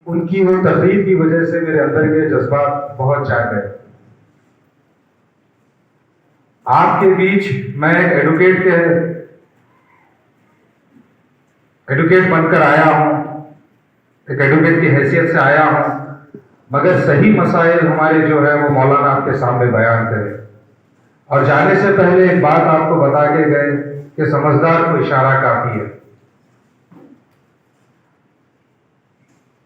उनकी वो तकरीर की वजह से मेरे अंदर के जज्बात बहुत जाग गए। आपके बीच मैं एक एडवोकेट बनकर आया हूं, एक एडवोकेट की हैसियत से आया हूं, मगर सही मसाइल हमारे जो है वो मौलाना आपके सामने बयान करें। और जाने से पहले एक बात आपको बता के गए कि समझदार को इशारा काफी है।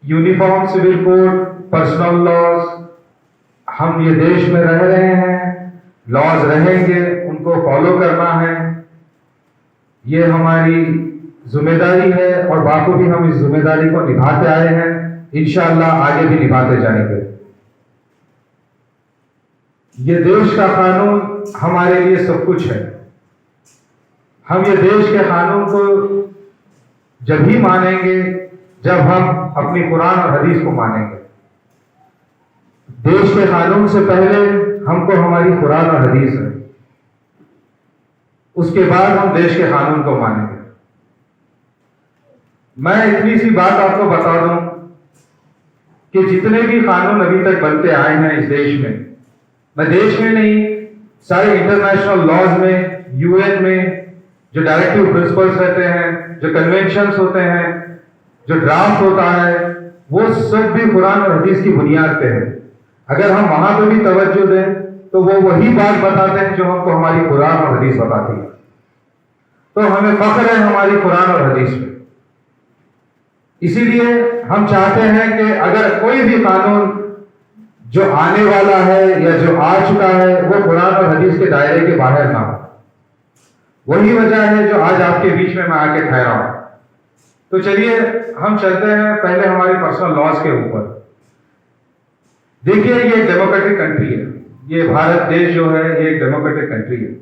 Uniform civil code, personal laws, हम ये देश में रह रहे हैं, लॉज रहेंगे, उनको फॉलो करना है, ये हमारी जिम्मेदारी है और बाखूबी हम इस जिम्मेदारी को निभाते आए हैं, इंशाअल्लाह आगे भी निभाते जाएंगे। ये देश का कानून हमारे लिए सब कुछ है। हम ये देश के कानून को जब ही मानेंगे जब हम अपनी कुरान और हदीस को मानेंगे। देश के कानून से पहले हमको हमारी कुरान और हदीस है, उसके बाद हम देश के कानून को मानेंगे। मैं इतनी सी बात आपको बता दूं कि जितने भी कानून अभी तक बनते आए हैं इस देश में, मैं देश में नहीं, सारे इंटरनेशनल लॉज में, यूएन में जो डायरेक्टिव प्रिंसिपल्स रहते हैं, जो कन्वेंशंस होते हैं, जो ड्राफ्ट होता है, वो सब भी कुरान और हदीस की बुनियाद पे है। अगर हम वहां पे भी तवज्जो दें तो वो वही बात बताते हैं जो हमको हमारी कुरान और हदीस बताती है। तो हमें फख्र है हमारी कुरान और हदीस पे। इसीलिए हम चाहते हैं कि अगर कोई भी कानून जो आने वाला है या जो आ चुका है वो कुरान और हदीस के दायरे के बाहर ना हो। वही वजह है जो आज आपके बीच में मैं आके ठहरा हूं। तो चलिए हम चलते हैं पहले हमारी पर्सनल लॉज के ऊपर। देखिए, ये एक डेमोक्रेटिक कंट्री है, ये भारत देश जो है ये एक डेमोक्रेटिक कंट्री है।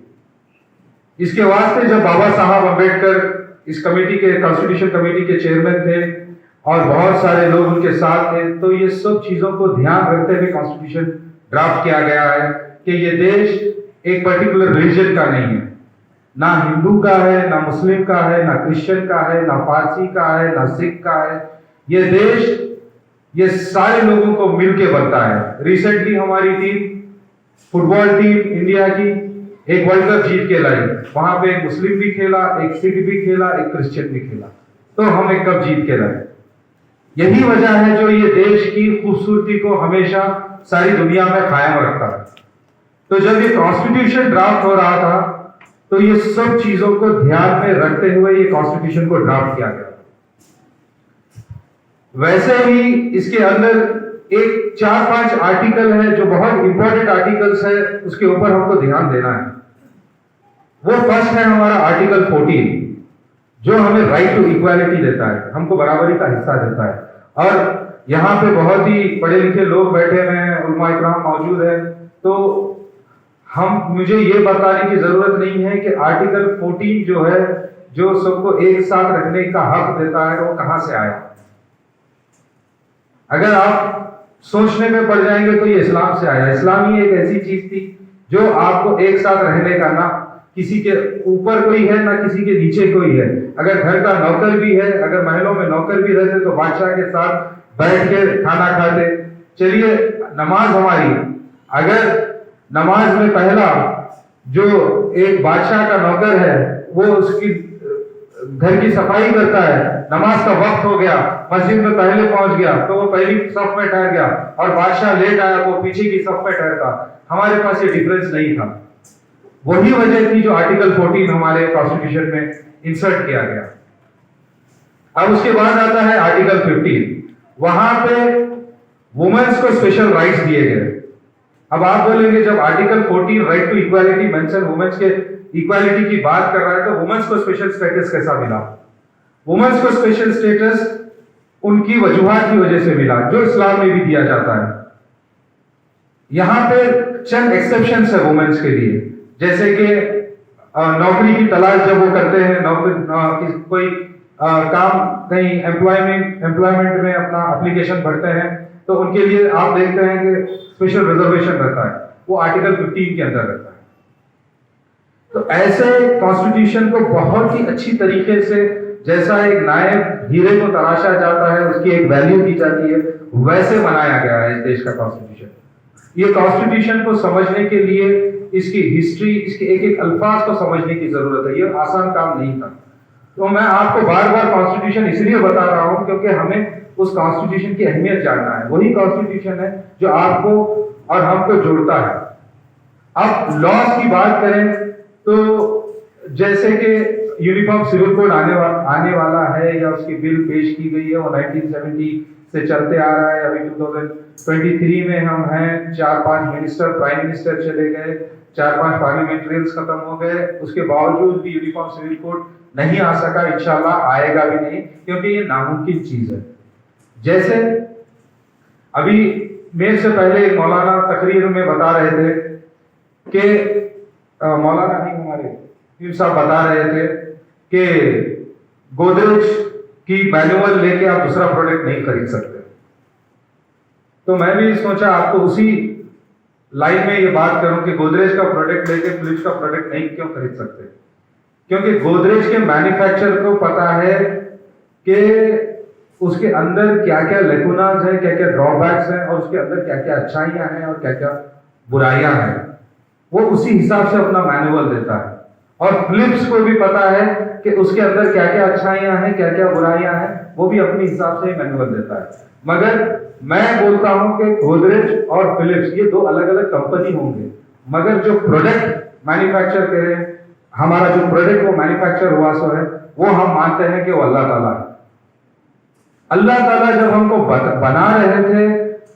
इसके वास्ते जब बाबा साहब अम्बेडकर इस कमेटी के, कॉन्स्टिट्यूशन कमेटी के चेयरमैन थे और बहुत सारे लोग उनके साथ थे, तो ये सब चीजों को ध्यान रखते हुए कॉन्स्टिट्यूशन ड्राफ्ट किया गया है कि ये देश एक पर्टिकुलर रिलीजन का नहीं है, ना हिंदू का है, ना मुस्लिम का है, ना क्रिश्चियन का है, ना पारसी का है, ना सिख का है। ये देश ये सारे लोगों को मिलके बनता है। रिसेंटली हमारी टीम, फुटबॉल टीम इंडिया की, एक वर्ल्ड कप जीत के लाई। वहां पे एक मुस्लिम भी खेला, एक सिख भी खेला, एक क्रिश्चियन भी खेला, तो हम एक कप जीत के लाए। यही वजह है जो ये देश की खूबसूरती को हमेशा सारी दुनिया में कायम रखता है। तो जब ये कॉन्स्टिट्यूशन ड्राफ्ट हो रहा था तो ये सब चीजों को ध्यान में रखते हुए ये कॉन्स्टिट्यूशन को ड्राफ्ट किया गया। वैसे ही इसके अंदर एक 4-5 आर्टिकल है जो बहुत इंपॉर्टेंट आर्टिकल्स है, उसके ऊपर हमको ध्यान देना है। वो फर्स्ट है हमारा आर्टिकल 14 जो हमें राइट टू इक्वालिटी देता है, हमको बराबरी का हिस्सा देता है। और यहाँ पे बहुत ही पढ़े लिखे लोग बैठे हुए हैं, उलमा इकराम मौजूद है, तो मुझे ये बताने की जरूरत नहीं है कि आर्टिकल 14 जो है, जो सबको एक साथ रखने का हक देता है, वो कहां से आया। अगर आप सोचने में पड़ जाएंगे तो ये इस्लाम से आया। इस्लाम ही एक ऐसी चीज थी जो आपको एक साथ रहने का, ना किसी के ऊपर कोई है ना किसी के नीचे कोई है। अगर घर का नौकर भी है, अगर महलों में नौकर भी रहते तो बादशाह के साथ बैठ के खाना खाते। चलिए, नमाज हमारी, अगर नमाज में पहला जो एक बादशाह का नौकर है वो उसकी घर की सफाई करता है, नमाज का वक्त हो गया, मस्जिद में पहले पहुंच गया तो वो पहली सफ में ठहर गया, और बादशाह लेट आया वो पीछे की सफ में ठहरता। हमारे पास ये डिफरेंस नहीं था। वही वजह थी जो आर्टिकल 14 हमारे कॉन्स्टिट्यूशन में इंसर्ट किया गया। अब उसके बाद आता है आर्टिकल 15, वहां पे वुमेन्स को स्पेशल राइट्स दिए गए। अब आप बोलेंगे जब article 14 right to equality mention women's के इक्वालिटी की बात कर रहा है तो वुमेन्स को स्पेशल स्टेटस कैसा मिला। वुमेन्स को स्पेशल स्टेटस उनकी वजूहात की वजह से मिला जो इस्लाम में भी दिया जाता है। यहां पे चंद एक्सेप्शंस है वुमेन्स के लिए, जैसे कि नौकरी की तलाश जब वो करते हैं, नौकरी कोई काम कहीं एम्प्लॉयमेंट में अपना एप्लीकेशन भरते हैं तो उनके लिए आप देखते हैं कि स्पेशल रिजर्वेशन रहता है, वो आर्टिकल 15 के अंदर रहता है। तो ऐसे कॉन्स्टिट्यूशन को बहुत ही अच्छी तरीके से जैसा एक नायब हीरे को तराशा जाता है, उसकी एक वैल्यू की जाती है, वैसे बनाया गया है इस देश का कॉन्स्टिट्यूशन। ये कॉन्स्टिट्यूशन को समझने के लिए इसकी हिस्ट्री, इसके एक एक अल्फाज को समझने की जरूरत है। ये आसान काम नहीं था। तो मैं आपको बार बार कॉन्स्टिट्यूशन इसलिए बता रहा हूं क्योंकि हमें उस कॉन्स्टिट्यूशन की अहमियत जानना है। वही कॉन्स्टिट्यूशन है जो आपको और हमको जोड़ता है। अब लॉज की बात करें तो जैसे कि यूनिफॉर्म सिविल कोड आने वाला है या उसकी बिल पेश की गई है, वो 1970 से चलते आ रहा है। अभी 2023 में हम हैं, 4-5 मिनिस्टर, प्राइम मिनिस्टर चले गए, 4-5 पार्लियामेंट्रियंस खत्म हो गए, उसके बावजूद भी यूनिफॉर्म सिविल कोड नहीं आ सका। इंशाल्लाह आएगा भी नहीं, क्योंकि ये नामुमकिन चीज है। जैसे अभी मेरे से पहले एक मौलाना तकरीर में बता रहे थे कि मौलाना नहीं, हमारे पीर साहब बता रहे थे कि गोदरेज की मैनुअल लेके आप दूसरा प्रोडक्ट नहीं खरीद सकते। तो मैं भी सोचा आपको उसी लाइन में ये बात करूं कि गोदरेज का प्रोडक्ट लेके फिलिप्स का प्रोडक्ट नहीं क्यों खरीद सकते। क्योंकि गोदरेज के मैन्युफैक्चरर को पता है कि उसके अंदर क्या क्या लेकुनाज है, क्या क्या ड्रॉबैक्स हैं, और उसके अंदर क्या क्या अच्छाइयां हैं और क्या क्या बुराइयां हैं। वो उसी हिसाब से अपना मैनुअल देता है। और फिलिप्स को भी पता है कि उसके अंदर क्या क्या अच्छाइयां हैं, क्या क्या बुराइयां हैं, वो भी अपने हिसाब से मैनुअल देता है। मगर मैं बोलता हूं कि गोदरेज और फिलिप्स ये दो अलग अलग कंपनी होंगे, मगर जो प्रोडक्ट मैन्युफैक्चर करें, हमारा जो प्रोडक्ट वो मैन्युफैक्चर हुआ सो है, वो हम मानते हैं कि वो अल्लाह ताला है। अल्लाह ताला जब हमको बना रहे थे,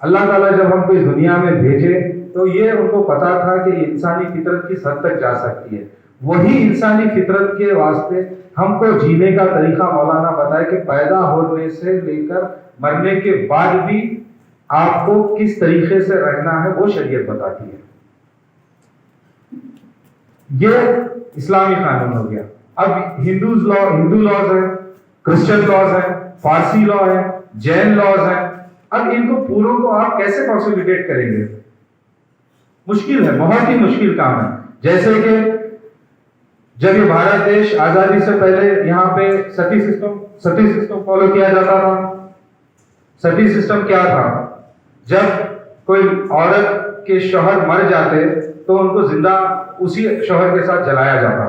अल्लाह ताला जब हमको इस दुनिया में भेजे, तो ये उनको पता था कि इंसानी फितरत किस हद तक जा सकती है। वही इंसानी फितरत के वास्ते हमको जीने का तरीका मौलाना बताए कि पैदा होने से लेकर मरने के बाद भी आपको किस तरीके से रहना है, वो शरीयत बताती है। ये इस्लामी कानून हो गया। अब हिंदू लॉज है, क्रिश्चियन लॉज है, फारसी लॉ है, जैन लॉज है। अब इनको पूरों को आप कैसे कंसोलिडेट करेंगे? मुश्किल है, बहुत ही मुश्किल काम है। जैसे कि जब ये भारत देश आजादी से पहले यहाँ पे सती सिस्टम फॉलो किया जाता था। सती सिस्टम क्या था? जब कोई औरत के शौहर मर जाते तो उनको जिंदा उसी शौहर के साथ जलाया जाता।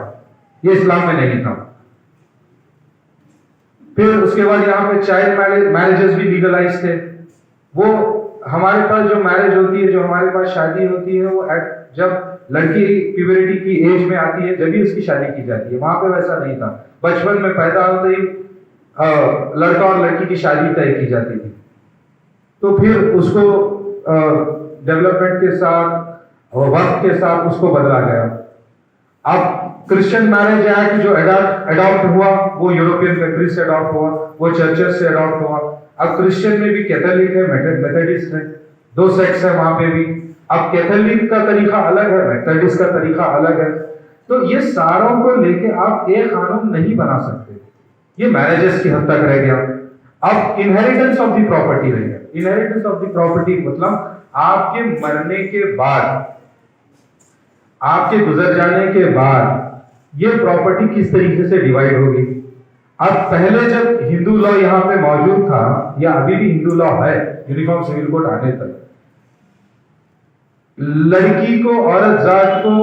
ये इस्लाम में नहीं था। फिर उसके बाद यहाँ पे चाइल्ड मैरिजेस भी लीगलाइज थे। वो हमारे पास जो मैरिज होती है, जो हमारे पास शादी होती है, वो जब लड़की प्यूबरिटी की एज में आती है जब भी उसकी शादी की जाती है। वहां पे वैसा नहीं था। बचपन में पैदा होते ही लड़का और लड़की की शादी तय की जाती थी। तो फिर उसको डेवलपमेंट के साथ और वक्त के साथ उसको बदला गया। अब क्रिश्चियन मैरिज एक्ट जो अडॉप्ट हुआ, वो यूरोपियन कंट्रीज से अडॉप्ट हुआ, वो चर्चेस से अडॉप्ट हुआ। अब क्रिश्चियन में भी कैथोलिक है, मेथोडिस्ट है, दो सेक्ट्स है वहां पे भी। अब कैथोलिक का तरीका अलग है, मेथोडिस्ट का तरीका अलग है। तो ये सारों को लेके आप एक कानून नहीं बना सकते। ये मैरिजेस की हद तक रह गया। अब इनहेरिटेंस ऑफ द प्रॉपर्टी रह गया। इनहेरिटेंस ऑफ द प्रॉपर्टी मतलब आपके मरने के बाद, आपके गुजर जाने के बाद ये प्रॉपर्टी किस तरीके से डिवाइड होगी। अब पहले जब हिंदू लॉ यहाँ पे मौजूद था, या अभी भी हिंदू लॉ है, यूनिफॉर्म सिविल कोड आने तक, लड़की को, औरत जात को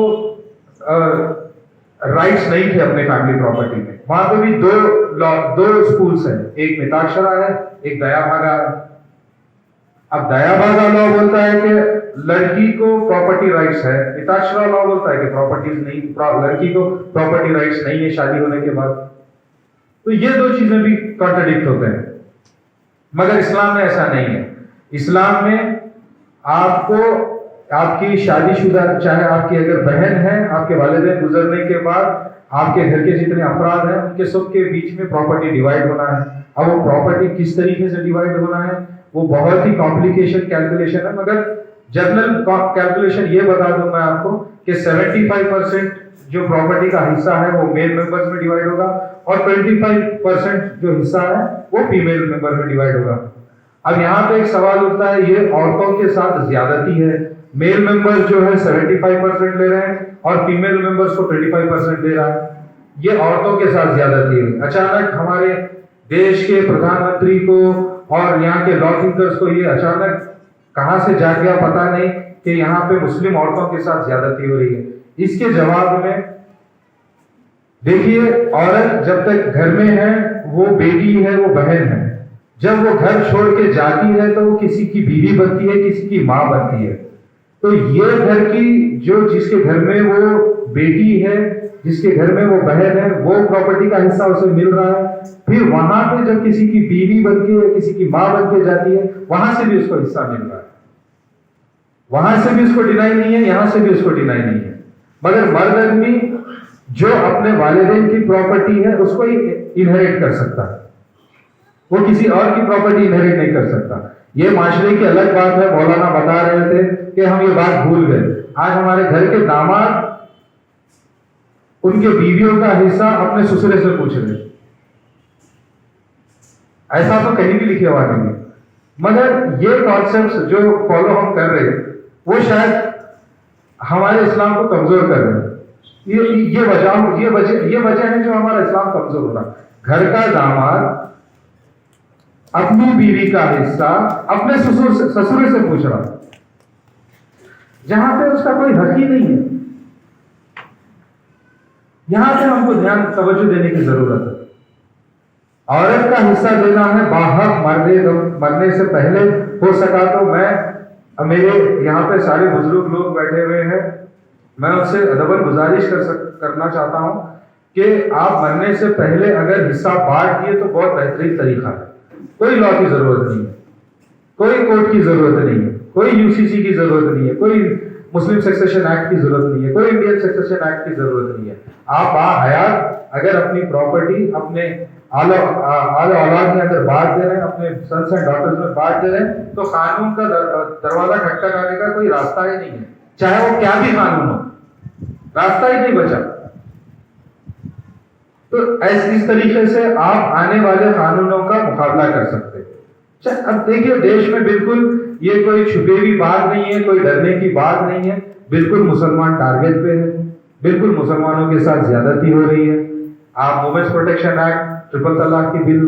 राइट्स नहीं थे अपने फैमिली प्रॉपर्टी में। वहां पे भी दो स्कूल्स हैं, एक मिताक्षरा है, एक दया भागा है। अब दया भागा लॉ बोलता है कि लड़की को प्रॉपर्टी राइट्स है, मिताक्षरा लॉ बोलता है कि प्रॉपर्टी नहीं, लड़की को प्रॉपर्टी राइट्स नहीं है शादी होने के बाद। तो ये दो चीजें भी कॉन्ट्रडिक्ट होते हैं। मगर इस्लाम में ऐसा नहीं है। इस्लाम में आपको आपकी शादीशुदा, चाहे आपकी अगर बहन है, आपके वालिदैन गुजरने के बाद आपके घर के जितने अफराद हैं उनके सबके बीच में प्रॉपर्टी डिवाइड होना है। अब वो प्रॉपर्टी किस तरीके से डिवाइड होना है वो बहुत ही कॉम्प्लिकेशन कैलकुलेशन है। मगर जनरल कैलकुलेशन ये बता दूं मैं आपको कि 75% जो प्रॉपर्टी का हिस्सा है वो मेल मेंबर्स में डिवाइड होगा और 25% जो हिस्सा है वो फीमेल मेंबर में डिवाइड होगा। अब यहाँ पे एक सवाल उठता है, ये औरतों के साथ ज्यादती है। मेल मेंबर जो है 75% ले रहे हैं और फीमेल मेंबर्स को 25% दे रहा है। ये औरतों के साथ ज्यादती हुई। अचानक हमारे देश के प्रधानमंत्री को और यहाँ के लॉ कीपर्स को ये अचानक कहां से जाग गया पता नहीं कि यहाँ पे मुस्लिम औरतों के साथ ज्यादती हो रही है। इसके जवाब में देखिए, औरत जब तक घर में है वो बेटी है, वो बहन है। जब वो घर छोड़ के जाती है तो वो किसी की बीवी बनती है, किसी की माँ बनती है। तो ये घर की जो जिसके घर में वो बेटी है, जिसके घर में वो बहन है, वो प्रॉपर्टी का हिस्सा उसे मिल रहा है। फिर वहां पे जब किसी की बीवी बन के किसी की माँ बन के जाती है, वहां से भी उसको हिस्सा मिल रहा है। वहां से भी उसको डिनाई नहीं है, यहां से भी उसको डिनाई नहीं है। मगर मर्द आदमी जो अपने वालिदैन की प्रॉपर्टी है उसको ही इनहेरिट कर सकता है, वो किसी और की प्रॉपर्टी इनहेरिट नहीं कर सकता। ये माशरे की अलग बात है। मौलाना बता रहे थे कि हम ये बात भूल गए। आज हमारे घर के दामाद उनके बीवियों का हिस्सा अपने ससुरे से पूछ रहे। ऐसा तो कहीं भी लिखे हुआ नहीं है। मगर ये कॉन्सेप्ट जो फॉलो हम कर रहे हैं वो शायद हमारे इस्लाम को कमजोर कर रहे हैं। ये वजह है जो हमारा इस्लाम कमजोर हो रहा। घर का दामाद अपनी बीवी का हिस्सा अपने ससुर से पूछ रहा, जहां पे उसका कोई हक ही नहीं है। यहां पे हमको ध्यान तवज्जो देने की जरूरत है। औरत का हिस्सा देना है बाहक मरने से पहले। हो सका तो मेरे यहाँ पे सारे बुजुर्ग लोग बैठे हुए हैं, मैं उनसे अदबन गुजारिश करना चाहता हूं कि आप मरने से पहले अगर हिस्सा बांट दिए तो बहुत बेहतरीन तरीका है। कोई लॉ की जरूरत नहीं है, कोई कोर्ट की जरूरत नहीं है, कोई यूसीसी की जरूरत नहीं है, कोई मुस्लिम सक्सेशन एक्ट की जरूरत नहीं है, कोई इंडियन सक्सेशन एक्ट की जरूरत नहीं है। आप बाहयात अगर अपनी प्रॉपर्टी अपने आला औलाद में अगर बांट दे रहे हैं, अपने सन्स एंड डॉटर्स में बांट दे रहे हैं, तो कानून का दरवाजा खटखटाने का कोई रास्ता ही नहीं है, चाहे वो क्या भी कानून हो, रास्ता ही नहीं बचा। तो इस तरीके से आप आने वाले कानूनों का मुकाबला कर सकते हैं। अब देखिए, देश में बिल्कुल ये कोई छुपी हुई बात नहीं है, कोई डरने की बात नहीं है। बिल्कुल मुसलमान टारगेट पे है, बिल्कुल मुसलमानों के साथ ज्यादती हो रही है। आप वुमेन्स प्रोटेक्शन एक्ट, ट्रिपल तलाक की बिल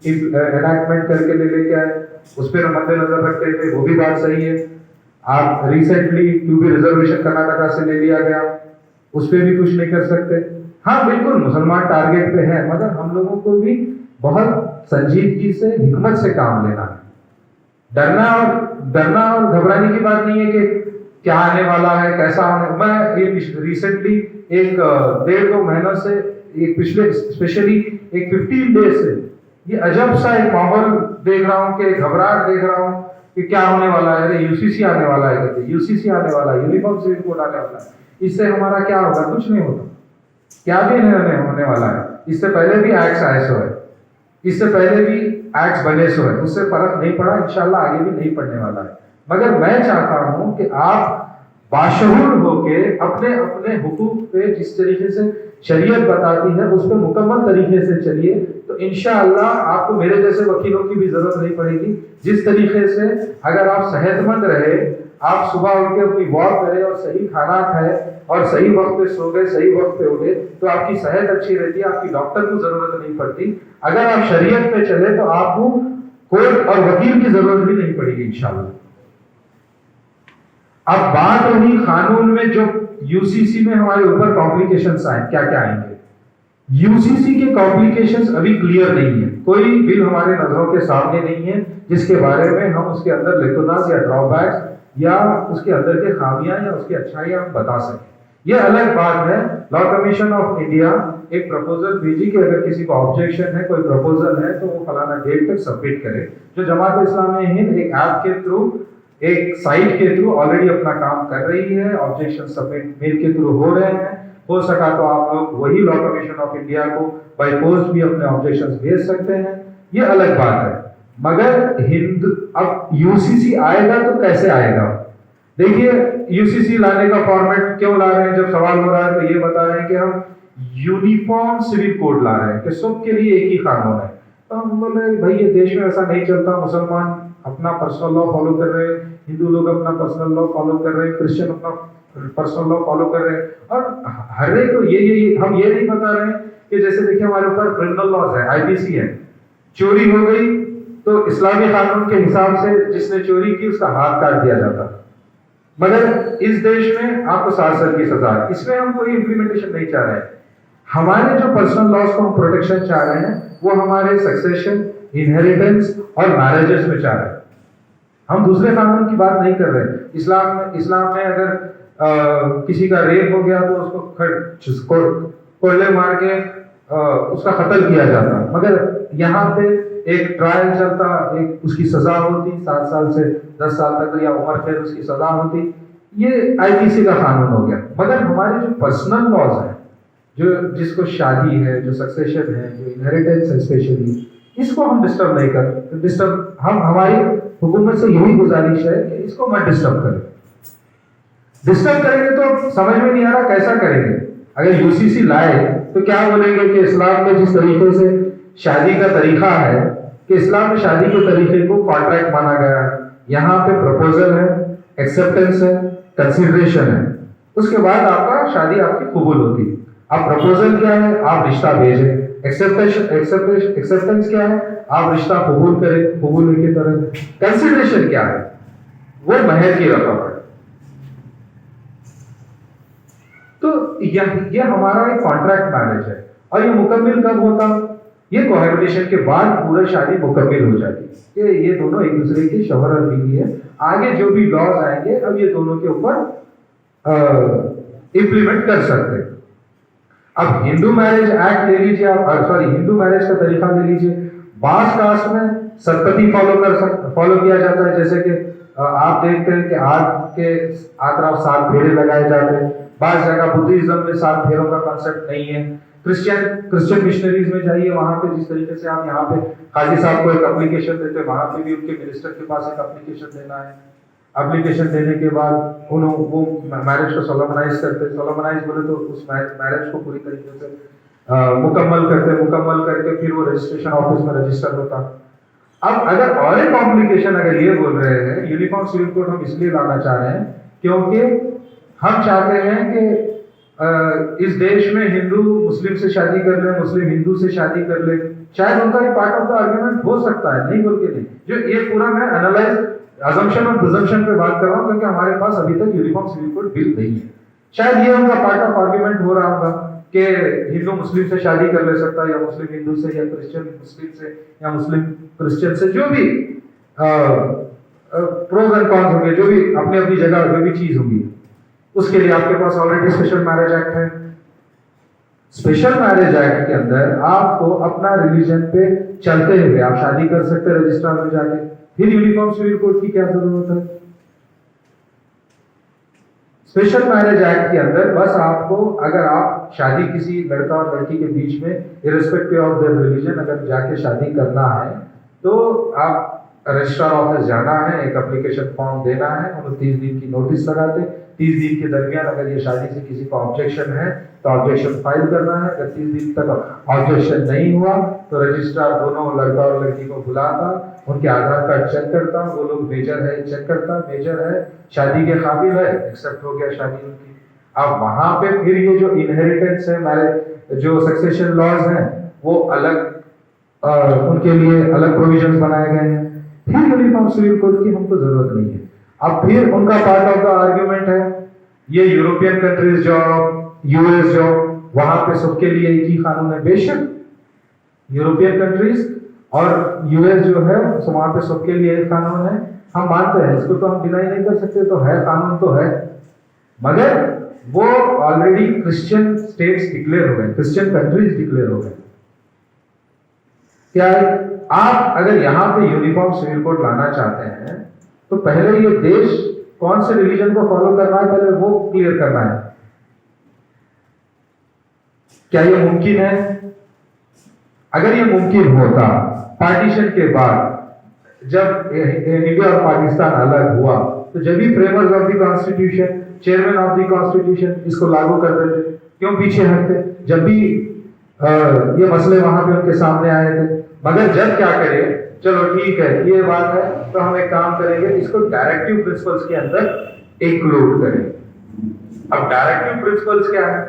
एनैक्टमेंट करके लेके आए, उस पर मद्देनजर रखते थे, वो भी बात सही है। आप रिसेंटली क्योंकि रिजर्वेशन कर्नाटका से ले लिया गया, उस पर भी कुछ नहीं कर सकते। हाँ, बिल्कुल मुसलमान टारगेट पे है, मगर हम लोगों को भी बहुत संजीदगी से, हिकमत से काम लेना है। डरना और घबराने की बात नहीं है कि क्या आने वाला है, कैसा आने। मैं ये रिसेंटली एक 1.5-2 महीनों से एक पिछले स्पेशली एक 15 डेज से ये अजब सा एक माहौल देख रहा हूँ कि घबराहट देख रहा हूँ कि क्या होने वाला है। यूसीसी आने वाला है, यूसीसी आने वाला है, यूनिफॉर्म सिविल कोड आने वाला है। इससे हमारा क्या होगा? कुछ नहीं होता। क्या भी नहीं होने वाला है। इससे पहले भी एक्ट्स आए सो है, इससे पहले भी एक्ट्स बने सो है, उससे फर्क नहीं पड़ा, इंशाल्लाह आगे भी नहीं पड़ने वाला है। मगर मैं चाहता हूं कि आप बाशऊर होके अपने अपने हुकूक पे जिस तरीके से शरीयत बताती है उस पर मुकम्मल तरीके से चलिए, तो इंशाअल्लाह आपको मेरे जैसे वकीलों की भी जरूरत नहीं पड़ेगी। जिस तरीके से अगर आप सेहतमंद रहे, आप सुबह उठ के अपनी वॉक करें और सही खाना खाए और सही वक्त पे सो गए, सही वक्त पे उठे, तो आपकी सेहत अच्छी रहती है, आपकी डॉक्टर को जरूरत नहीं पड़ती। अगर आप शरीयत पे चले तो आपको कोर्ट और वकील की जरूरत भी नहीं पड़ेगी इंशाअल्लाह। अब बात होगी कानून में जो यूसीसी में हमारे ऊपर कॉम्प्लिकेशंस आए, क्या क्या आएंगे। यूसीसी के कॉम्प्लिकेशंस अभी क्लियर नहीं है, कोई बिल हमारे नजरों के सामने नहीं है जिसके बारे में हम उसके अंदर लिकुनास या ड्रॉबैक्स या उसके अंदर के खामियां या उसकी अच्छाइयां हम बता सकें। यह अलग बात है। लॉ कमीशन ऑफ इंडिया एक प्रपोजल भेजी कि अगर किसी को ऑब्जेक्शन है, कोई प्रपोजल है, तो वो फलाना डेट तक सबमिट करे। जो जमात इस्लामी हिंद एक ऐप के थ्रू, एक साइट के थ्रू ऑलरेडी अपना काम कर रही है, ऑब्जेक्शन सबमिट मेल के थ्रू हो रहे हैं। हो सका तो आप लोग वही लॉ कमीशन ऑफ इंडिया को बाय पोस्ट भी अपने ऑब्जेक्शंस भेज सकते हैं, ये अलग बात है। मगर हिंद अब यूसीसी आएगा तो कैसे आएगा? देखिए, यूसीसी लाने का फॉर्मेट क्यों ला रहे हैं? जब सवाल हो रहा है तो ये बता रहे हैं कि हम यूनिफॉर्म सिविल कोड ला रहे हैं कि सबके लिए एक ही कानून है। तो हम बोल रहे हैं भाई ये देश में ऐसा नहीं चलता, मुसलमान अपना पर्सनल लॉ फॉलो कर रहे हैं, हिंदू लोग अपना पर्सनल लॉ फॉलो कर रहे हैं, क्रिश्चियन अपना पर्सनल लॉ फॉलो कर रहे हैं, और हर एक को ये हम ये नहीं बता रहे हैं कि जैसे देखिए हमारे ऊपर क्रिमिनल लॉज है, आईपीसी है, चोरी हो गई तो इस्लामी कानून के हिसाब से जिसने चोरी की उसका हाथ काट दिया जाता, मगर इस देश में आपको 7 साल की सजा है। इसमें हम कोई इंप्लीमेंटेशन नहीं चाह रहे हैं। हमारे जो पर्सनल लॉज को हम प्रोटेक्शन चाह रहे हैं वो हमारे सक्सेशन, इनहेरिटेंस और मैरिजेस में चाह रहे हैं। हम दूसरे कानून की बात नहीं कर रहे। इस्लाम में अगर किसी का रेप हो गया तो उसको कोल्ले मार के उसका कत्ल किया जाता, मगर यहाँ पे एक ट्रायल चलता, एक उसकी सजा होती 7 साल से 10 साल तक या उम्र कैद उसकी सजा होती। ये आईपीसी का कानून हो गया। मगर हमारे जो पर्सनल लॉज हैं, जो जिसको शादी है, जो सक्सेशन है, जो इनहेरिटेंस है, स्पेशली इसको हम डिस्टर्ब हम हमारी हुकूमत से यही गुजारिश है कि इसको मत डिस्टर्ब करें। डिस्टर्ब करेंगे तो समझ में नहीं आ रहा कैसा करेंगे। अगर यूसीसी लाए तो क्या बोलेंगे कि इस्लाम में जिस तरीके से शादी का तरीका है, कि इस्लाम में शादी के तरीके को कॉन्ट्रैक्ट माना गया है, यहाँ पे प्रपोजल है, एक्सेप्टेंस है, कंसिडरेशन है, उसके बाद आपका शादी आपकी कबूल होती है। अब प्रपोजल क्या है? आप रिश्ता भेजें। एक्सेप्टेंस क्या है? आप रिश्ता कबूल करें, कबूल की तरह। कंसिडरेशन क्या है? वो महर की रकम है। तो यह हमारा एक कॉन्ट्रैक्ट मैरिज है, और ये मुकम्मिल कब होता? ये कोहैबिटेशन के बाद पूरा शादी मुकम्मिल हो जाती है। ये दोनों एक दूसरे की शौहर और बीवी है। आगे जो भी लॉज आएंगे अब ये दोनों के ऊपर इंप्लीमेंट कर सकते हैं। अब हिंदू मैरिज एक्ट ले लीजिए आप, हिंदू मैरिज का तरीका ले लीजिए। बास कास्ट में सतपति फॉलो किया जाता है, जैसे कि आप देखते हैं कि आग के आतराफ 7 फेरे लगाए जाते हैं। बास जगह बुद्धिज्म में 7 फेरों का कॉन्सेप्ट नहीं है। क्रिश्चियन मिशनरीज में जाइए, वहां पे जिस तरीके से आप यहाँ पे काजी साहब को एक एप्लीकेशन देते हैं, वहां पे भी उनके मिनिस्टर के पास एक एप्लीकेशन देना है। एप्लीकेशन देने के बाद वो मैरिज को सोलमनाइज करते हैं। सोलमनाइज बोले तो उस मैरिज को पूरी तरीके से मुकम्मल करके फिर वो रजिस्ट्रेशन ऑफिस में रजिस्टर होता। अब अगर और एक कॉम्प्लिकेशन अगर ये बोल रहे हैं, यूनिफॉर्म सिविल कोड हम इसलिए लाना चाह रहे हैं क्योंकि हम चाहते हैं कि इस देश में हिंदू मुस्लिम से शादी कर ले, मुस्लिम हिंदू से शादी कर ले। शायद उनका एक पार्ट ऑफ द आर्गुमेंट हो सकता है, नहीं बोल के नहीं। जो ये पूरा मैं एनालाइज अजम्पशन और प्रिजम्पशन पे बात कर रहा हूँ, क्योंकि हमारे पास अभी तक यूनिफॉर्म सिविल कोड बिल नहीं है। शायद ये उनका पार्ट ऑफ आर्गुमेंट हो रहा होगा कि हिंदू मुस्लिम से शादी कर ले सकता है, या मुस्लिम हिंदू से, या क्रिश्चियन मुस्लिम से, या मुस्लिम क्रिश्चियन से। जो भी प्रोज एंड कॉन्स होंगे, जो भी अपनी अपनी जगह जो भी चीज होगी, उसके लिए आपके पास ऑलरेडी स्पेशल मैरिज एक्ट है। स्पेशल मैरिज एक्ट के अंदर आपको अपना रिलीजन पे चलते हुए आप शादी कर सकते हैं रजिस्ट्रार में जाके। फिर यूनिफॉर्म सिविल कोड की क्या जरूरत है? स्पेशल मैरिज एक्ट के अंदर बस आपको, अगर आप शादी किसी लड़का और लड़की के बीच में इर्रेस्पेक्टिव ऑफ देयर रिलीजन अगर जाके शादी करना है, तो आप रजिस्ट्रार ऑफिस जाना है, एक एप्लीकेशन फॉर्म देना है, उन्हें 30 दिन की नोटिस लगाते। 30 दिन के दरमियान अगर ये शादी से किसी को ऑब्जेक्शन है तो ऑब्जेक्शन फाइल करना है। अगर 30 दिन तक ऑब्जेक्शन नहीं हुआ तो रजिस्ट्रार दोनों लड़का और लड़की को बुलाता, उनके आधार कार्ड चेक करता, वो लोग मेजर है चेक करता, मेजर है शादी के काबिल है, एक्सेप्ट हो गया शादी उनकी। अब वहां पे फिर ये जो इनहेरिटेंस है, मैरिज जो सक्सेशन लॉज हैं, वो अलग उनके लिए अलग प्रोविजंस बनाए गए हैं। फिर यूनिफॉर्म सिविल कोड की हमको जरूरत नहीं है। अब फिर उनका पार्ट ऑफ द आर्ग्यूमेंट है ये यूरोपियन कंट्रीज जो, यूएस जो, वहां पे सबके लिए एक ही कानून है। बेशक यूरोपियन कंट्रीज और यूएस जो है वहां पे सबके लिए एक कानून है, हम मानते हैं, इसको तो हम डिनाई नहीं कर सकते, तो है, कानून तो है। मगर वो ऑलरेडी क्रिश्चियन स्टेट्स डिक्लेयर हो गए, क्रिश्चियन कंट्रीज डिक्लेयर हो गए। क्या है? आप अगर यहाँ पे यूनिफॉर्म सिविल कोड लाना चाहते हैं तो पहले ये देश कौन से रिलीजन को फॉलो करना है, पहले वो क्लियर करना है। क्या ये मुमकिन है? अगर ये मुमकिन होता, पार्टीशन के बाद जब इंडिया और पाकिस्तान अलग हुआ, तो जब भी framers of the constitution, chairman of the constitution इसको लागू कर देते, क्यों पीछे हटते? जब भी ये मसले वहां पे उनके सामने आए थे। मगर जब क्या करे, चलो ठीक है, ये बात है, तो हम एक काम करेंगे, इसको डायरेक्टिव प्रिंसिपल्स के अंदर इंक्लूड करें। अब डायरेक्टिव प्रिंसिपल्स क्या है,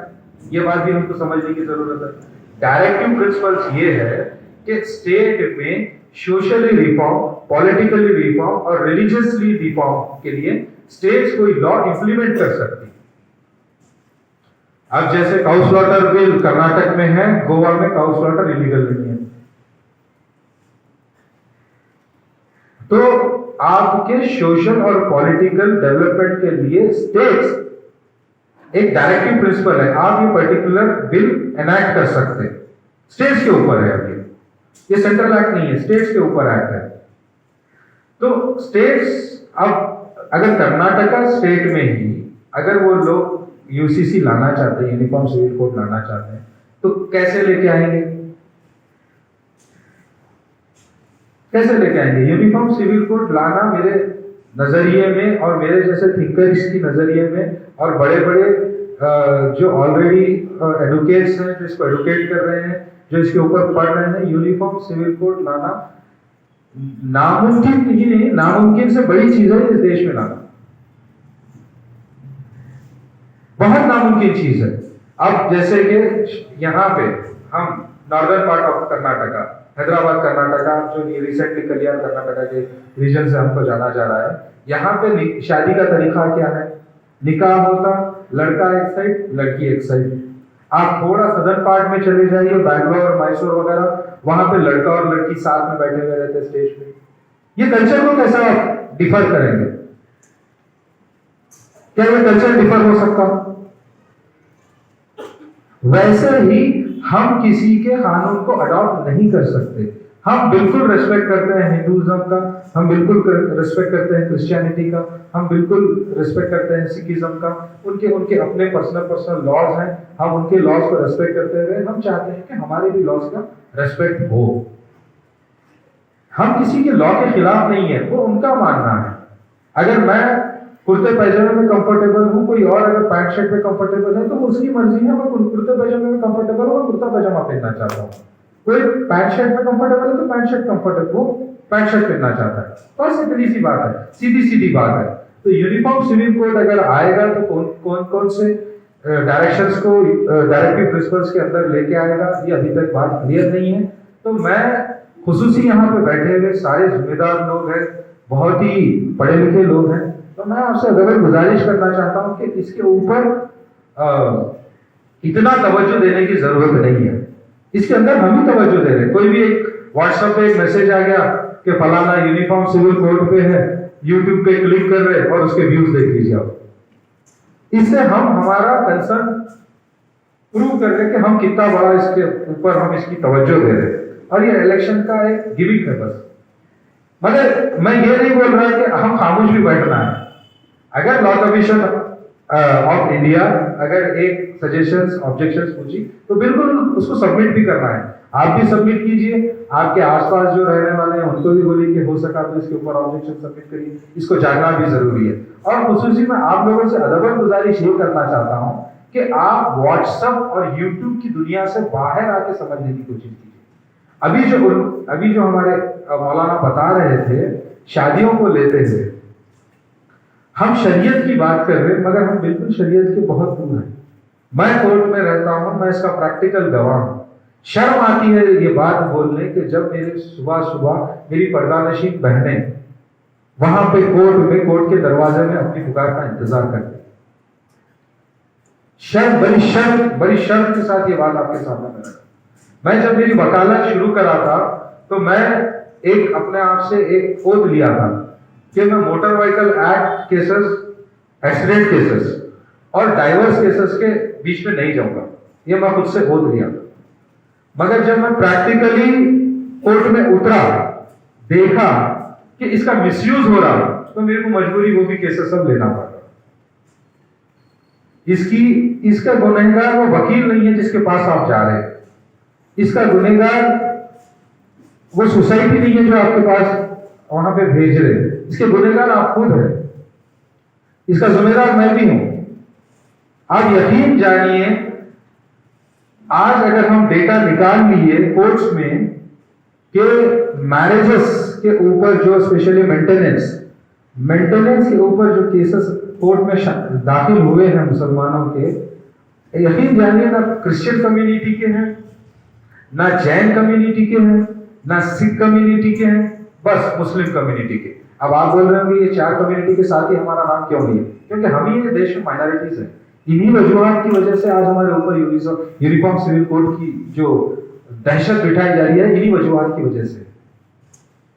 ये बात भी हमको समझने की जरूरत है। डायरेक्टिव प्रिंसिपल्स ये है कि स्टेट में सोशली रिफॉर्म, पॉलिटिकली रिफॉर्म और रिलीजियसली रिफॉर्म के लिए स्टेट्स कोई लॉ इंप्लीमेंट कर सकती। अब जैसे काउ स्लॉटर बिल कर्नाटक में है, गोवा में काउ स्लॉटर इलीगल नहीं है, तो आपके सोशल और पॉलिटिकल डेवलपमेंट के लिए स्टेट्स एक डायरेक्टिव प्रिंसिपल है, आप ये पर्टिकुलर बिल एनैक्ट कर सकते हैं, स्टेट्स के ऊपर है। अभी ये सेंट्रल एक्ट नहीं है, स्टेट्स के ऊपर एक्ट है। तो स्टेट्स, अब अगर कर्नाटका स्टेट में ही अगर वो लोग यूसीसी लाना चाहते हैं, यूनिफॉर्म सिविल कोड लाना चाहते हैं, तो कैसे लेके आएंगे? कैसे लेके आएंगे? यूनिफॉर्म सिविल कोड लाना मेरे नजरिए में और मेरे जैसे थिंकर्स की नजरिए में और बड़े बड़े जो ऑलरेडी एडुकेट्स हैं, जो इसको एडुकेट कर रहे हैं, जो इसके ऊपर पढ़ रहे हैं, यूनिफॉर्म सिविल कोड लाना नामुमकिन ही नहीं, नामुमकिन से बड़ी चीज है इस देश में लाना, बहुत नामुमकिन चीज है। अब जैसे कि यहाँ पे हम northern part of Karnataka, Hyderabad Karnataka, जो रिसेंटली कल्याण कर्नाटका के रीजन से हमको जाना जा रहा है, यहाँ पे शादी का तरीका क्या है? निकाह होता, लड़का एक साइड, लड़की एक साइड। आप थोड़ा सदर्न पार्ट में चले जाइए, बैंगलोर, मैसूर वगैरह, वहां पे लड़का और लड़की साथ में बैठे हुए रहते स्टेज पे। ये कल्चर को कैसा डिफर करेंगे? क्या ये कल्चर डिफर हो सकता? वैसे ही हम किसी के कानून को अडॉप्ट नहीं कर सकते। हम बिल्कुल रिस्पेक्ट करते हैं हिंदुइज्म का, हम बिल्कुल रिस्पेक्ट करते हैं क्रिश्चियनिटी का, हम बिल्कुल रिस्पेक्ट करते हैं सिखिज्म का। उनके उनके अपने पर्सनल लॉज हैं, हम उनके लॉज को रिस्पेक्ट करते हुए हम चाहते हैं कि हमारे भी लॉज का रिस्पेक्ट हो। हम किसी के लॉ के खिलाफ नहीं है, वो उनका मानना है। अगर मैं कुर्ते पैजामे में कंफर्टेबल हूँ, कोई और अगर पैंट शर्ट में कंफर्टेबल है, तो वो उसकी मर्जी है। मैं कुर्ते पैजामे में कंफर्टेबल हूँ, मैं कुर्ता पैजामा पहनना चाहता हूँ। कोई पैंट शर्ट में कंफर्टेबल है तो पैंट शर्ट कंफर्टेबल, वो पैंट शर्ट पहनना चाहता है। बस इतनी सी बात है, सीधी सीधी बात है। तो यूनिफॉर्म सिविल कोड अगर आएगा तो कौन से डायरेक्शंस को डायरेक्टिव प्रिंसिपल्स के अंदर लेके आएगा, ये अभी तक बात क्लियर नहीं है। तो मैं खुसूसी यहाँ पे बैठे हुए सारे जिम्मेदार लोग हैं, बहुत ही पढ़े लिखे लोग हैं, तो मैं आपसे अगर गुजारिश करना चाहता हूँ कि इसके ऊपर इतना तवज्जो देने की जरूरत नहीं है। इसके अंदर हम ही तवज्जो दे रहे हैं। कोई भी एक व्हाट्सएप पे एक मैसेज आ गया कि फलाना यूनिफॉर्म सिविल कोड पे है, यूट्यूब पे क्लिक कर रहे और उसके व्यूज देख लीजिए आप। इससे हम हमारा कंसर्न प्रूव कर रहे कि हम कितना बड़ा इसके ऊपर हम इसकी तवज्जो दे रहे हैं। और ये इलेक्शन का एक गिमिक है बस। मगर मैं ये नहीं बोल रहा कि हम खामोश भी बैठना है। अगर लॉ कमीशन ऑफ इंडिया अगर एक सजेशंस ऑब्जेक्शंस पूछी तो बिल्कुल उसको सबमिट भी करना है। आप भी सबमिट कीजिए, आपके आसपास जो रहने वाले हैं उनको भी बोलिए कि हो सका तो इसके ऊपर ऑब्जेक्शन सबमिट करिए। इसको जानना भी जरूरी है। और खुसूसी में आप लोगों से अदबन गुजारिश ये करना चाहता हूँ कि आप व्हाट्सएप और यूट्यूब की दुनिया से बाहर आके समझने की कोशिश कीजिए। अभी जो हमारे मौलाना बता रहे थे शादियों को लेते हुए, हम शरीयत की बात कर रहे हैं मगर हम बिल्कुल शरीयत के बहुत दूर हैं। मैं कोर्ट में रहता हूं, मैं इसका प्रैक्टिकल गवाह हूं। शर्म आती है ये बात बोलने कि जब मेरे सुबह सुबह मेरी पर्दानशीन बहनें वहां पे कोर्ट के दरवाजे में अपनी पुकार का इंतजार करते। बड़ी शर्म के साथ ये बात आपके सामने में रखा। मैं जब मेरी वकालत शुरू करा था तो मैं एक अपने आप से एक ओथ लिया था कि मैं motor vehicle act cases, accident cases और डाइवर्स केसेस के बीच में नहीं जाऊंगा। ये मैं खुद से ओथ लिया था। मगर जब मैं प्रैक्टिकली कोर्ट में उतरा, देखा कि इसका मिसयूज हो रहा, तो मेरे को मजबूरी वो भी केसेस सब लेना पड़ा। इसका गुनहगार वो वकील नहीं है जिसके पास आप जा रहे हैं। इसका गुनहगार वो सोसाइटी नहीं है जो आपके पास वहां पे भेज रहे हैं। इसके गुनहगार आप खुद हैं। इसका जिम्मेदार मैं भी हूं। आप यकीन जानिए, आज अगर हम डेटा निकाल लिए कोर्ट्स में कि मैरिजेस के ऊपर जो स्पेशली मेंटेनेंस के ऊपर जो केसेस कोर्ट में दाखिल हुए हैं मुसलमानों के, यकीन जानिए ना क्रिश्चियन कम्युनिटी के हैं, ना जैन कम्युनिटी के हैं, ना सिख कम्युनिटी के हैं, बस मुस्लिम कम्युनिटी के। अब आप बोल रहे होंगे ये चार कम्युनिटी के साथ ही हमारा नाम क्यों नहीं है? क्योंकि हम ही ये देश में माइनॉरिटीज हैं। इन्हीं वजूहात की वजह से आज हमारे ऊपर यूनिफॉर्म सिविल कोड की जो दहशत बिठाई जा रही है, इन्हीं वजूहात की वजह से।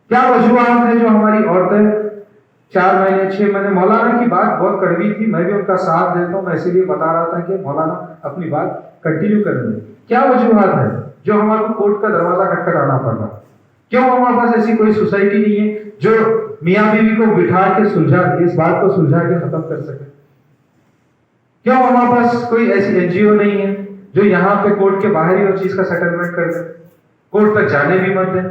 क्या वजूहात है जो हमारी औरतें 4 महीने 6 महीने, मौलाना की बात बहुत कड़वी थी, मैं भी उनका साथ देता हूँ, मैं इसीलिए बता रहा था कि मौलाना अपनी बात कंटिन्यू कर दें। क्या वजूहात है जो हमारे कोर्ट का दरवाजा खटखटाना पड़ रहा? क्यों हमारे पास ऐसी कोई सोसाइटी नहीं है जो मियाँ बीवी को बिठा के सुलझा इस बात को सुलझा के खत्म कर सके? क्यों हमारे पास कोई ऐसी एनजीओ नहीं है जो यहाँ पे कोर्ट के बाहर ही उस चीज का सेटलमेंट कर दे, कोर्ट तक जाने भी मत दे?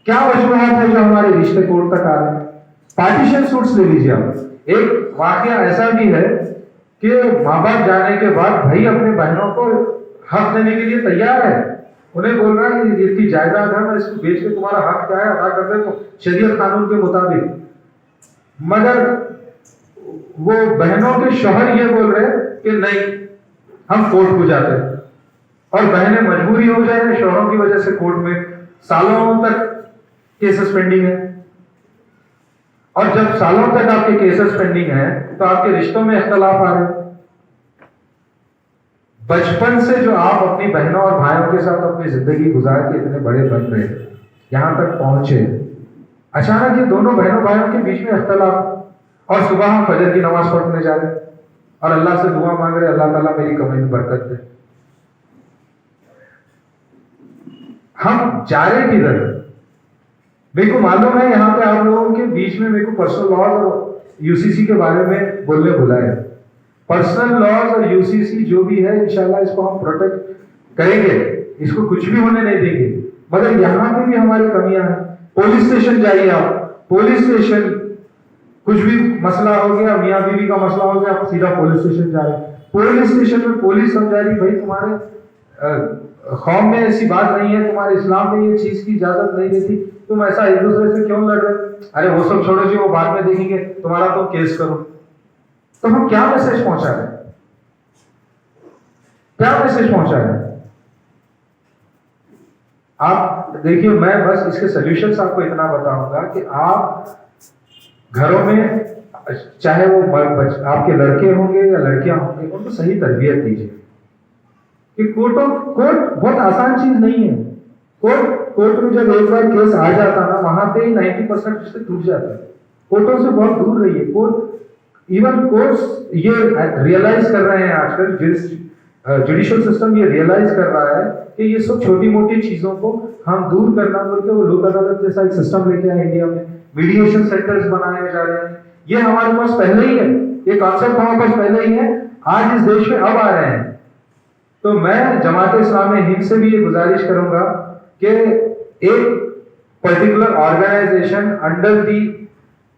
क्या वजूहात है जो हमारे रिश्ते कोर्ट तक आ रहे हैं? पार्टीशन सूट्स ले लीजिए आप। एक वाकया ऐसा भी है कि माँ बाप जाने के बाद भाई अपने बहनों को हक देने के लिए तैयार है, उन्हें बोल रहा है कि इसकी जायदाद है, मैं इसको बेच के तुम्हारा हक क्या है अदा कर दे तो शरीयत कानून के मुताबिक। मगर वो बहनों के शौहर ये बोल रहे कि नहीं, हम कोर्ट को जाते हैं, और बहनें मजबूरी हो जाए शौहरों की वजह से कोर्ट में सालों तक केसेस पेंडिंग है। और जब सालों तक आपके केसेस पेंडिंग है तो आपके रिश्तों में इख्तलाफ आ रहे हैं। बचपन से जो आप अपनी बहनों और भाइयों के साथ अपनी जिंदगी गुजार के इतने बड़े बन रहे, यहां तक पहुंचे, अचानक ये दोनों बहनों भाइयों के बीच में इख्तलाफ, और सुबह हम फजर की नमाज पढ़ने जा रहे हैं और अल्लाह से दुआ मांग रहे अल्लाह ताला मेरी कमाई में बरकत दे। हम जा रहे किधर? मेरे को मालूम है यहाँ पे आप लोगों के बीच में मेरे को पर्सनल लॉज और यूसीसी के बारे में बोलने बुलाए। पर्सनल लॉज और यूसीसी जो भी है इंशाल्लाह इसको हम प्रोटेक्ट करेंगे, इसको कुछ भी होने नहीं देंगे। मगर यहाँ पे भी हमारी कमियां हैं। पुलिस स्टेशन जाइए आप, पुलिस स्टेशन कुछ भी मसला हो गया, मियाँ बीवी का मसला हो गया, आप सीधा पुलिस स्टेशन जा रहे हैं। पुलिस स्टेशन में पुलिस समझा रही भाई तुम्हारे कौम में ऐसी बात नहीं है, तुम्हारे इस्लाम में ये चीज की इजाजत नहीं देती, तुम ऐसा एक दूसरे से क्यों लड़ रहे? अरे वो सब छोड़ो जी, वो बाद में देखेंगे, तुम्हारा तो केस करो। तो हम क्या मैसेज पहुंचा रहे हैं? क्या मैसेज पहुंचा रहे हैं? आप देखिए, मैं बस इसके सॉल्यूशंस आपको इतना बताऊंगा कि आप घरों में चाहे वो आपके लड़के होंगे या लड़कियां होंगे, उनको सही तरबियत दीजिए कि कोर्ट बहुत आसान चीज नहीं है। कोर्ट में जब एक बार केस आ जाता ना, वहां पे ही 90% रिश्ते टूट जाते हैं। कोर्टों से बहुत दूर रहिए। कोर्ट्स ये रियलाइज कर रहे हैं आजकल, जुडिशियल सिस्टम ये रियलाइज कर रहा है कि ये सब छोटी मोटी चीजों को हम दूर करना बोलते, वो लोक अदालत जैसा एक सिस्टम लेके आए इंडिया में, मीडिएशन सेंटर्स बनाए जा रहे हैं। ये हमारे पास पहले ही है, ये कॉन्सेप्ट हमारे पास पहले ही है, आज इस देश में अब आ रहे हैं। तो मैं जमात इस्लामी हिंद से भी ये गुजारिश करूंगा कि एक particular organisation under the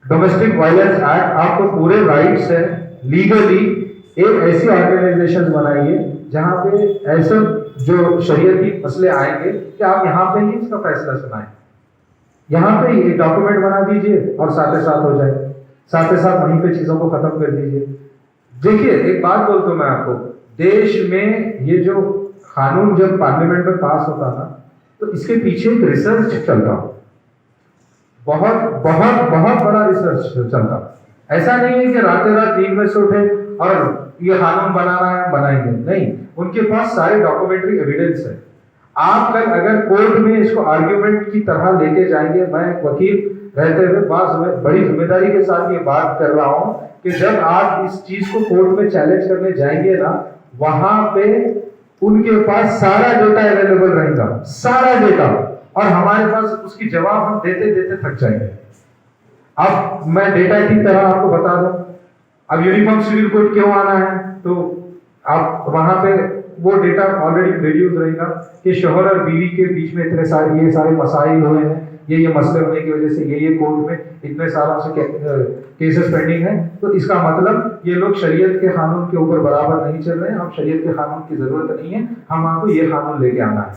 domestic violence act, आपको पूरे राइट्स है लीगली, एक ऐसी ऑर्गेनाइजेशन बनाइए जहां पे ऐसे जो शरीयती मसले आएंगे कि आप यहाँ पे ही इसका फैसला सुनाएं, यहाँ पे ही एक डॉक्यूमेंट बना दीजिए और साथ ही साथ हो जाए, साथ ही साथ वहीं पे चीजों को खत्म कर दीजिए। देखिए एक बात बोलता हूं मैं आपको, देश में ये जो कानून जब पार्लियामेंट में पास होता था तो इसके पीछे एक रिसर्च चलता, बहुत बहुत बहुत बड़ा रिसर्च चलता। ऐसा नहीं है कि रातें रात 3 बजे से उठे और ये कानून बनाना है बनाएंगे, नहीं, उनके पास सारे डॉक्यूमेंट्री एविडेंस है। आप कल अगर कोर्ट में इसको आर्ग्यूमेंट की तरह लेके जाएंगे, मैं एक वकील रहते हुए बड़ी जिम्मेदारी के साथ ये बात कर रहा हूं कि जब आप इस चीज को कोर्ट में चैलेंज करने जाएंगे ना, वहां पे उनके पास सारा डेटा अवेलेबल रहेगा, सारा डेटा, और हमारे पास उसकी जवाब हम देते देते थक जाएंगे। अब मैं डेटा की तरह आपको बता दूं, अब यूनिफॉर्म सिविल कोड क्यों आना है, तो आप वहां पे वो डेटा ऑलरेडी प्रोड्यूस रहेगा कि शोहर और बीवी के बीच में इतने सारे ये सारे मसाइल हुए हैं, ये मसले होने की वजह से ये कोर्ट में इतने सालों से केसेस पेंडिंग है। तो इसका मतलब ये लोग शरीयत के कानून के ऊपर बराबर नहीं चल रहे हैं, हम शरीयत के कानून की जरूरत नहीं है, हम आपको ये कानून लेके आना है।